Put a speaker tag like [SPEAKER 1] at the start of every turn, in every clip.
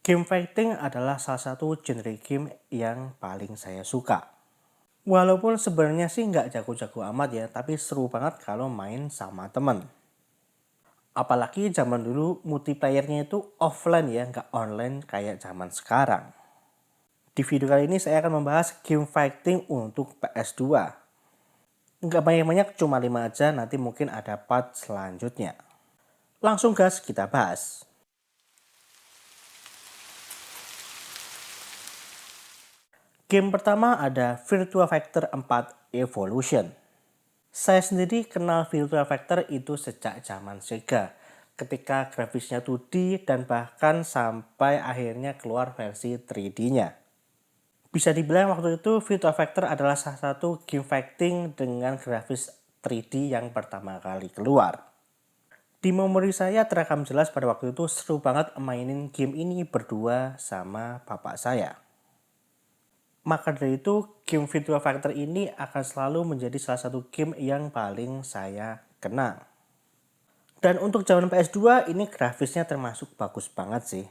[SPEAKER 1] Game fighting adalah salah satu genre game yang paling saya suka. Walaupun sebenarnya sih nggak jago-jago amat ya, tapi seru banget kalau main sama temen. Apalagi zaman dulu multiplayernya itu offline ya, nggak online kayak zaman sekarang. Di video kali ini saya akan membahas game fighting untuk PS2. Nggak banyak-banyak, cuma 5 aja, nanti mungkin ada part selanjutnya. Langsung gas kita bahas. Game pertama ada Virtua Fighter 4 Evolution. Saya sendiri kenal Virtua Fighter itu sejak zaman Sega, ketika grafisnya 2D dan bahkan sampai akhirnya keluar versi 3D-nya. Bisa dibilang waktu itu Virtua Fighter adalah salah satu game fighting dengan grafis 3D yang pertama kali keluar. Di memori saya terekam jelas pada waktu itu seru banget mainin game ini berdua sama bapak saya. Maka dari itu, game Virtua Fighter ini akan selalu menjadi salah satu game yang paling saya kenang. Dan untuk zaman PS2 ini grafisnya termasuk bagus banget sih.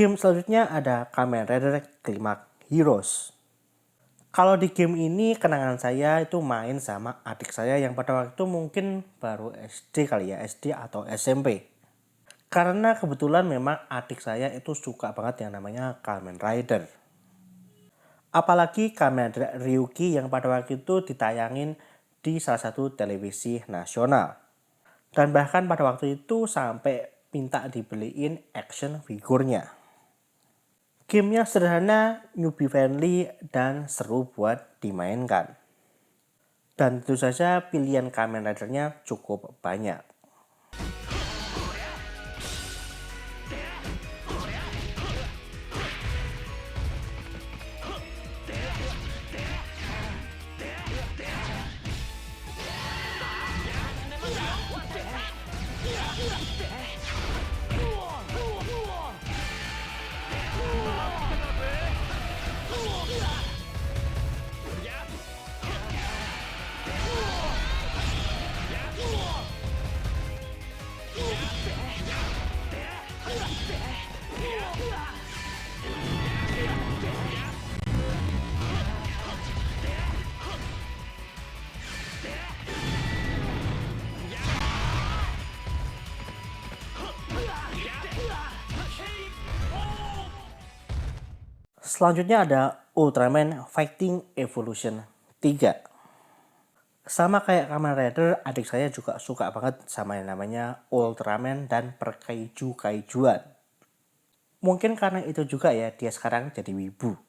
[SPEAKER 1] Game selanjutnya ada Kamen Rider Climax Heroes. Kalau di game ini kenangan saya itu main sama adik saya yang pada waktu itu mungkin baru SD kali ya, SD atau SMP. Karena kebetulan memang adik saya itu suka banget yang namanya Kamen Rider. Apalagi Kamen Rider Ryuki yang pada waktu itu ditayangin di salah satu televisi nasional. Dan bahkan pada waktu itu sampai minta dibeliin action figurnya. Gamenya sederhana, newbie friendly, dan seru buat dimainkan. Dan tentu saja pilihan Kamen Rider-nya cukup banyak. Selanjutnya ada Ultraman Fighting Evolution 3. Sama kayak Kamen Rider, adik saya juga suka banget sama yang namanya Ultraman dan perkaiju-kaijuan. Mungkin karena itu juga ya dia sekarang jadi wibu.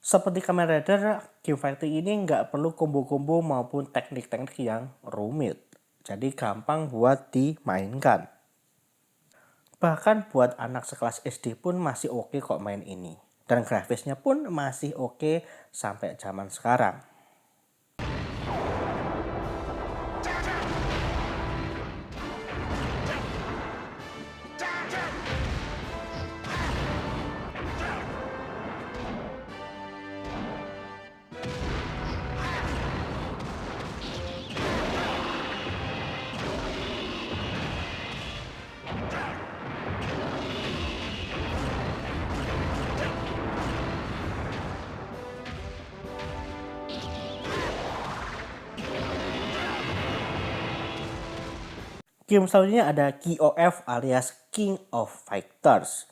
[SPEAKER 1] Seperti Kamen Rider, game fighting ini nggak perlu combo-combo maupun teknik-teknik yang rumit. Jadi gampang buat dimainkan. Bahkan buat anak sekelas SD pun masih oke kok main ini. Dan grafisnya pun masih oke sampai zaman sekarang. Game selanjutnya ada KOF alias King of Fighters.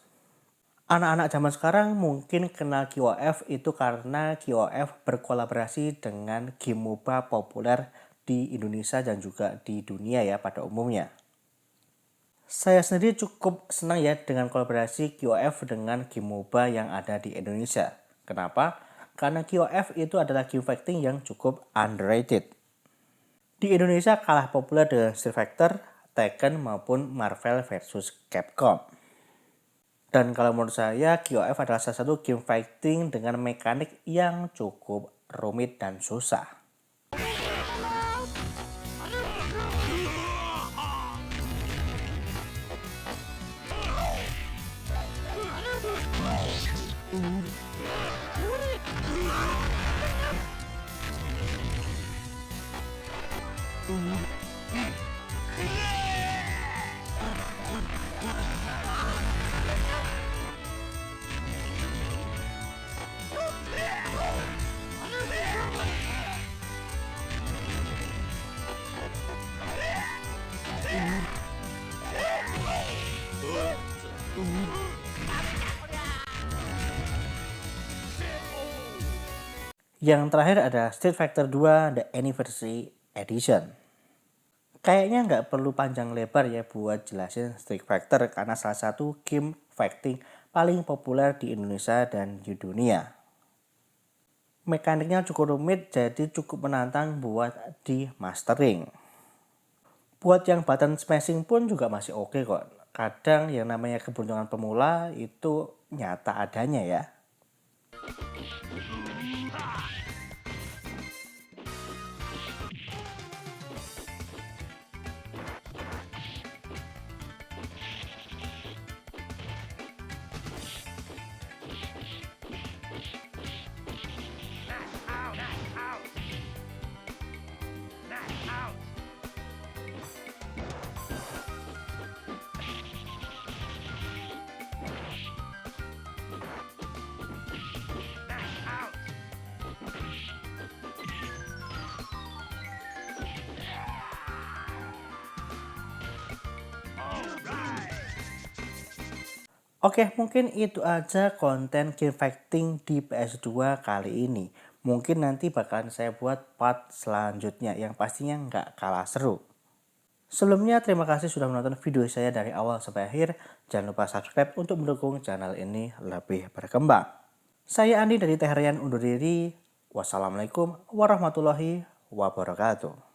[SPEAKER 1] Anak-anak zaman sekarang mungkin kenal KOF itu karena KOF berkolaborasi dengan game MOBA populer di Indonesia dan juga di dunia ya pada umumnya. Saya sendiri cukup senang ya dengan kolaborasi KOF dengan game MOBA yang ada di Indonesia. Kenapa? Karena KOF itu adalah game fighting yang cukup underrated. Di Indonesia kalah populer dengan Street Fighter Tekken maupun Marvel vs Capcom. Dan kalau menurut saya KOF adalah salah satu game fighting dengan mekanik yang cukup rumit dan susah. Yang terakhir ada Street Fighter 2 The Anniversary Edition. Kayaknya nggak perlu panjang lebar ya buat jelasin Street Fighter karena salah satu game fighting paling populer di Indonesia dan di dunia. Mekaniknya cukup rumit jadi cukup menantang buat di mastering. Buat yang button smashing pun juga masih oke kok. Kadang yang namanya keberuntungan pemula itu nyata adanya ya. Oke, mungkin itu aja konten game fighting di PS2 kali ini. Mungkin nanti bakalan saya buat part selanjutnya yang pastinya nggak kalah seru. Sebelumnya terima kasih sudah menonton video saya dari awal sampai akhir. Jangan lupa subscribe untuk mendukung channel ini lebih berkembang. Saya Andi dari Teharian undur diri. Wassalamualaikum warahmatullahi wabarakatuh.